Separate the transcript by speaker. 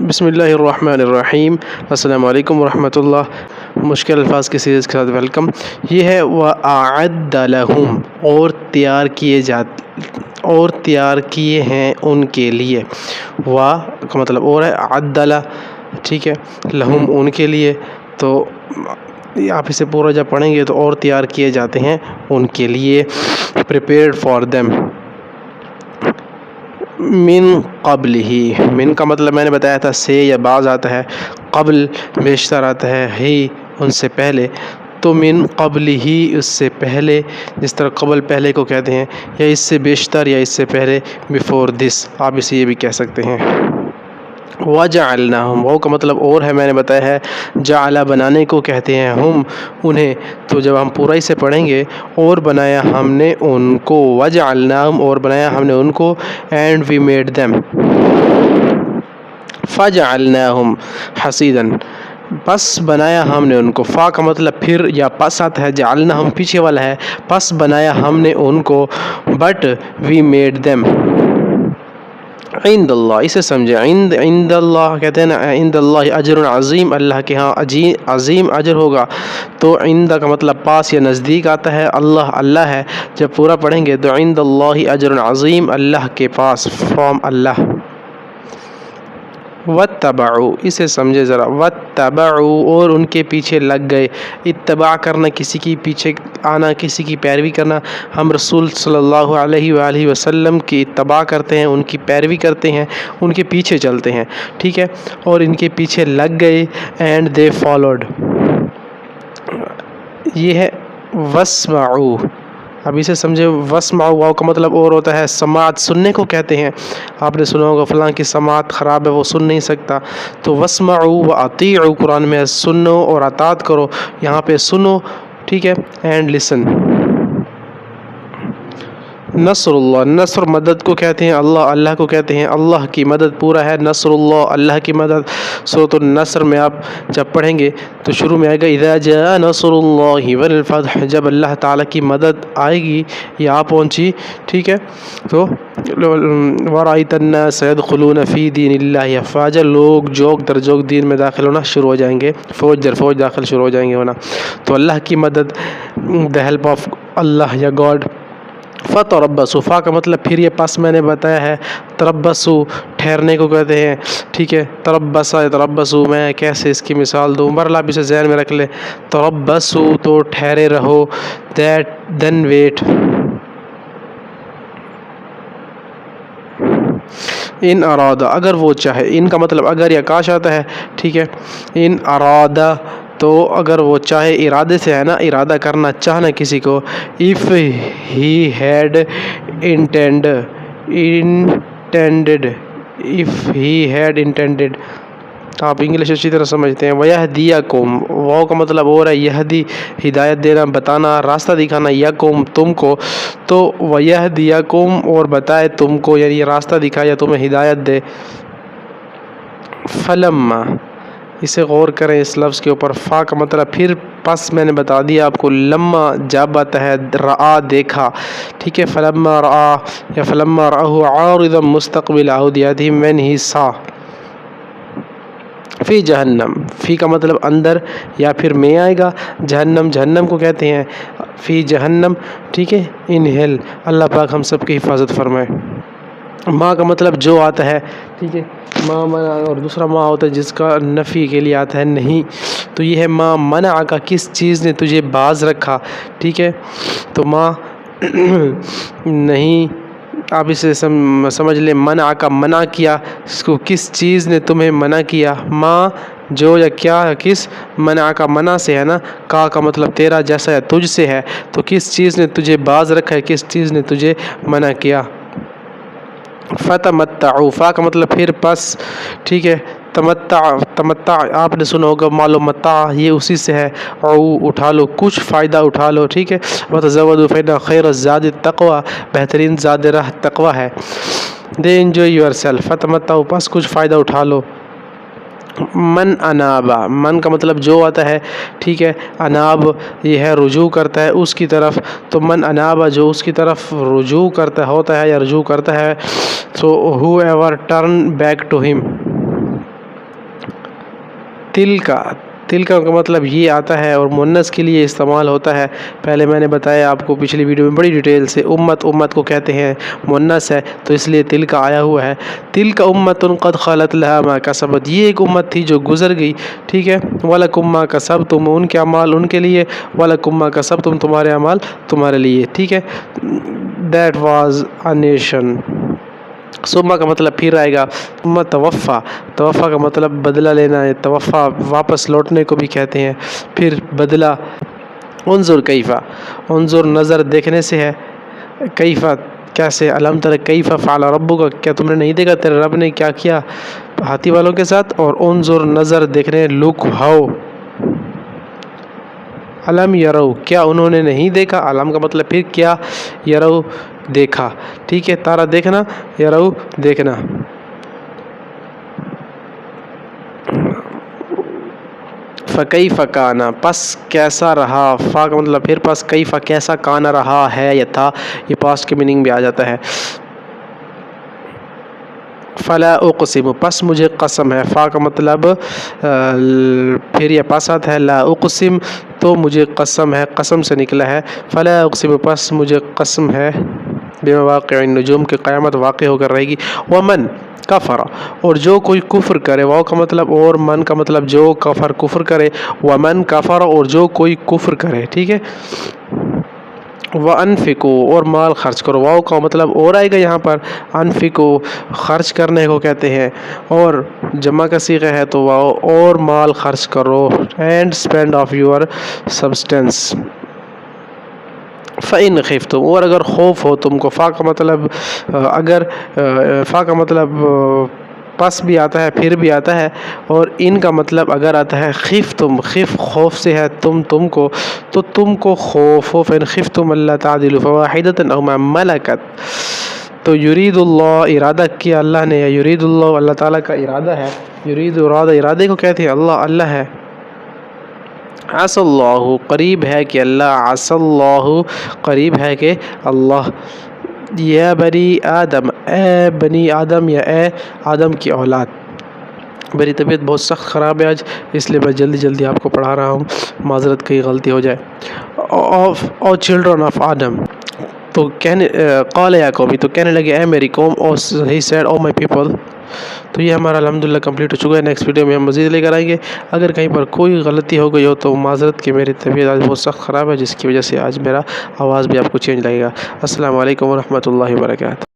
Speaker 1: بسم اللہ الرحمن الرحیم۔ السلام علیکم ورحمۃ اللہ۔ مشکل الفاظ کی سیریز کے ساتھ ویلکم۔ یہ ہے وَأَعَدَّ لَهُمْ، اور تیار کیے ہیں ان کے لیے۔ وا کا مطلب اور ہے، عدل، ٹھیک ہے، لہم ان کے لیے۔ تو آپ اسے پورا جب پڑھیں گے تو اور تیار کیے جاتے ہیں ان کے لیے، پریپیئرڈ فار دیم۔ من قبل ہی، من کا مطلب میں نے بتایا تھا سے یا بعض آتا ہے، قبل بیشتر آتا ہے، ہی ان سے پہلے۔ تو من قبل ہی اس سے پہلے، جس طرح قبل پہلے کو کہتے ہیں، یا اس سے بیشتر یا اس سے پہلے، بیفور دس آپ اسے یہ بھی کہہ سکتے ہیں۔ وَجَعَلْنَاهُمْ، وہ کا مطلب اور ہے، میں نے بتایا ہے، جعل بنانے کو کہتے ہیں، ہم انہیں۔ تو جب ہم پورا اسے پڑھیں گے، اور بنایا ہم نے ان کو، وَجَعَلْنَاهُمْ اور بنایا ہم نے ان کو، and we made them، فَجَعَلْنَاهُمْ حَصِيدًا، پس بنایا ہم نے ان کو۔ فا کا مطلب پھر یا پس آتا ہے، جعلنا ہم پیچھے والا ہے، پس بنایا ہم نے ان کو، but we made them عند اللہ، اسے سمجھے، عند اللہ کہتے ہیں نا، عند اللہ اجر عظیم، اللہ کے ہاں عظیم اجر ہوگا۔ تو عند کا مطلب پاس یا نزدیک آتا ہے، اللہ ہے۔ جب پورا پڑھیں گے تو عند اللہ اجر عظیم، اللہ کے پاس، فرام اللہ۔ واتبعوا، اسے سمجھے ذرا، واتبعوا اور ان کے پیچھے لگ گئے۔ اتباع کرنا، کسی کی پیچھے آنا، کسی کی پیروی کرنا۔ ہم رسول صلی اللہ علیہ وآلہ وسلم کی اتباع کرتے ہیں، ان کی پیروی کرتے ہیں، ان کے پیچھے چلتے ہیں، ٹھیک ہے، اور ان کے پیچھے لگ گئے، اینڈ دے فالوڈ۔ یہ ہے واسمعوا، اب اسے سمجھے، واسمعوا، واو کا مطلب اور ہوتا ہے، سماعت سننے کو کہتے ہیں۔ آپ نے سنا ہوگا فلاں کی سماعت خراب ہے، وہ سن نہیں سکتا۔ تو واسمعوا واطیعوا، قرآن میں سنو اور اطاعت کرو، یہاں پہ سنو، ٹھیک ہے، اینڈ لسن۔ نصر اللہ، نصر مدد کو کہتے ہیں، اللہ کو کہتے ہیں، اللہ کی مدد پورا ہے، نصر اللہ، اللہ کی مدد۔ سورۃ النصر میں آپ جب پڑھیں گے تو شروع میں آئے گا اذا جاء نصر اللہ والفتح، جب اللہ تعالیٰ کی مدد آئے گی یا آ پہنچی، ٹھیک ہے۔ تو ورأیت الناس يدخلون فی دین اللہ افواجا، لوگ جوگ در جوگ دین میں داخل ہونا شروع ہو جائیں گے، فوج در فوج داخل شروع ہو جائیں گے ہونا۔ تو اللہ کی مدد، the help of اللہ یا گاڈ۔ فتربصوا، فا کا مطلب پھر یہ پس میں نے بتایا ہے، تربصوا ٹھہرنے کو کہتے ہیں، ٹھیک ہے، تربص یتربصوا، میں کیسے اس کی مثال دوں، بہرحال آپ اسے ذہن میں رکھ لیں۔ تربصوا تو ٹھہرے رہو، then wait۔ ان ارادہ، اگر وہ چاہے، ان کا مطلب اگر یا کاش آتا ہے، ٹھیک ہے۔ ان ارادہ تو اگر وہ چاہے، ارادے سے ہے نا، ارادہ کرنا، چاہنا کسی کو۔ if he had intended، if he had intended، آپ انگلش اچھی طرح سمجھتے ہیں۔ وَيَهْدِيَكُمْ، واو کا مطلب اور ہے، یہدی ہدایت دینا، بتانا، راستہ دکھانا، یکم تم کو، تو وَيَهْدِيَكُمْ اور بتائے تم کو، یعنی راستہ دکھائے یا تمہیں ہدایت دے۔ فلما، اسے غور کریں اس لفظ کے اوپر، فا کا مطلب پھر پس میں نے بتا دیا آپ کو، لما جب آتا ہے، رآ دیکھا، ٹھیک ہے، فلما رآ یا فلما رآہ عارضا مستقبل اودیتہم، when he saw۔ فی جہنم، فی کا مطلب اندر یا پھر میں آئے گا، جہنم کو کہتے ہیں، فی جہنم، ٹھیک ہے، ان ہیل، اللہ پاک ہم سب کی حفاظت فرمائے۔ ماں کا مطلب جو آتا ہے، ٹھیک ہے، ماں منع، اور دوسرا ماں ہوتا ہے جس کا نفی کے لیے آتا ہے، نہیں۔ تو یہ ہے ماں منع کا، کس چیز نے تجھے باز رکھا، ٹھیک ہے۔ تو ماں نہیں، آپ اسے سمجھ لیں، منع کا منع کیا، اس کو کس چیز نے تمہیں منع کیا، ماں جو یا کیا، کس، منع کا منع سے ہے نا، کا مطلب تیرا جیسا ہے، تجھ سے ہے، تو کس چیز نے تجھے باز رکھا ہے، کس چیز نے تجھے منع کیا۔ فتمتعوا، فا کا مطلب پھر پس، ٹھیک ہے، تمتع آپ نے سنا ہوگا، معلوم متاع یہ اسی سے ہے، اٹھا لو، کچھ فائدہ اٹھا لو، ٹھیک ہے۔ وتزودوا فإن خیر الزاد التقوی، بہترین زاد راہ تقوی ہے۔ دے انجوائے یور سیلف، فتمتعوا پس کچھ فائدہ اٹھا لو۔ من انابا، من کا مطلب جو آتا ہے، ٹھیک ہے، اناب یہ ہے رجوع کرتا ہے اس کی طرف، تو من انابا جو اس کی طرف رجوع کرتا ہوتا ہے یا رجوع کرتا ہے، so whoever turn back to him، تل کا مطلب یہ آتا ہے اور مؤنث کے لیے استعمال ہوتا ہے. پہلے میں نے بتایا آپ کو پچھلی ویڈیو میں بڑی ڈیٹیل سے. امت کو کہتے ہیں مؤنث ہے تو اس لیے تل کا آیا ہوا ہے. تلک امت قد خلت لها ما کسبت, یہ ایک امت تھی جو گزر گئی, ٹھیک ہے. ولکم ما کسبتم, ان کے اعمال ان کے لیے, ولکم ما کسبتم, تمہارے اعمال تمہارے لیے, ٹھیک ہے. That was a nation. ثم کا مطلب پھر آئے گا. ثم توفا کا مطلب بدلہ لینا ہے. توفا واپس لوٹنے کو بھی کہتے ہیں. پھر بدلہ. انظر کیفا, انظر نظر دیکھنے سے ہے. کیفا کیسے, علم تر کیفا فعل ربک, کیا تم نے نہیں دیکھا تیرے رب نے کیا کیا ہاتھی والوں کے ساتھ. اور انظر نظر دیکھنے, لک ہاؤ. علم یرو, کیا انہوں نے نہیں دیکھا. علم کا مطلب پھر کیا, یرو دیکھا, ٹھیک ہے. تارا دیکھنا, یرو دیکھنا. فکیف کانا, پس کیسا رہا. فا کا مطلب پھر پس, کیفا کیسا, کانا رہا ہے یا تھا, یہ پاسٹ کے میننگ بھی آ جاتا ہے. فلا اقسم, پس مجھے قسم ہے. فا کا مطلب پھر یہ پس آتا ہے. لا اقسم تو مجھے قسم ہے, قسم سے نکلا ہے. فلا اقسم, پس مجھے قسم ہے. بمواقع النجوم, کے قیامت واقع ہو کر رہے گی. ومن کفر, اور جو کوئی کفر کرے. واو کا مطلب اور, من کا مطلب جو, کفر کرے. ومن کفر, اور جو کوئی کفر کرے, ٹھیک ہے. وَأَنفِقُوا, اور مال خرچ کرو. واو کا مطلب اور آئے گا یہاں پر. انفقو خرچ کرنے کو کہتے ہیں, اور جمع کا صیغہ ہے تو واو, اور مال خرچ کرو. And spend of your substance. فَإِنْ خِفْتُمْ, اور اگر خوف ہو تم کو. فا کا مطلب اگر, فا کا مطلب پس بھی آتا ہے, پھر بھی آتا ہے, اور ان کا مطلب اگر آتا ہے. خفتم, خف خوف سے ہے, تم کو, تو تم کو خوف ہو. فَإِنْ خِفْتُمْ أَلَّا تَعْدِلُوا فَوَاحِدَةً أَوْ مَا مَلَكَتْ, تو یرید اللہ, ارادہ کیا اللہ نے, یا یرید اللہ, اللہ تعالیٰ کا ارادہ ہے. یرید ارادے کو کہتے ہیں اللہ ہے. عسى اللہ, قریب ہے کہ اللہ. عسى اللہ, قریب ہے کہ اللہ. یا بنی آدم, اے بنی آدم, یا اے آدم کی اولاد. میری طبیعت بہت سخت خراب ہے آج, اس لیے میں جلدی آپ کو پڑھا رہا ہوں, معذرت کہیں غلطی ہو جائے. او چلڈرن آف آدم, تو کہنے قال یا قومی, تو کہنے لگے اے میری قوم. اور he said O my people. تو یہ ہمارا الحمدللہ کمپلیٹ ہو چکا ہے. نیکسٹ ویڈیو میں ہم مزید لے کر آئیں گے. اگر کہیں پر کوئی غلطی ہو گئی ہو تو معذرت کہ میری طبیعت آج بہت سخت خراب ہے, جس کی وجہ سے آج میرا آواز بھی آپ کو چینج لگے گا. السلام علیکم ورحمۃ اللہ وبرکاتہ.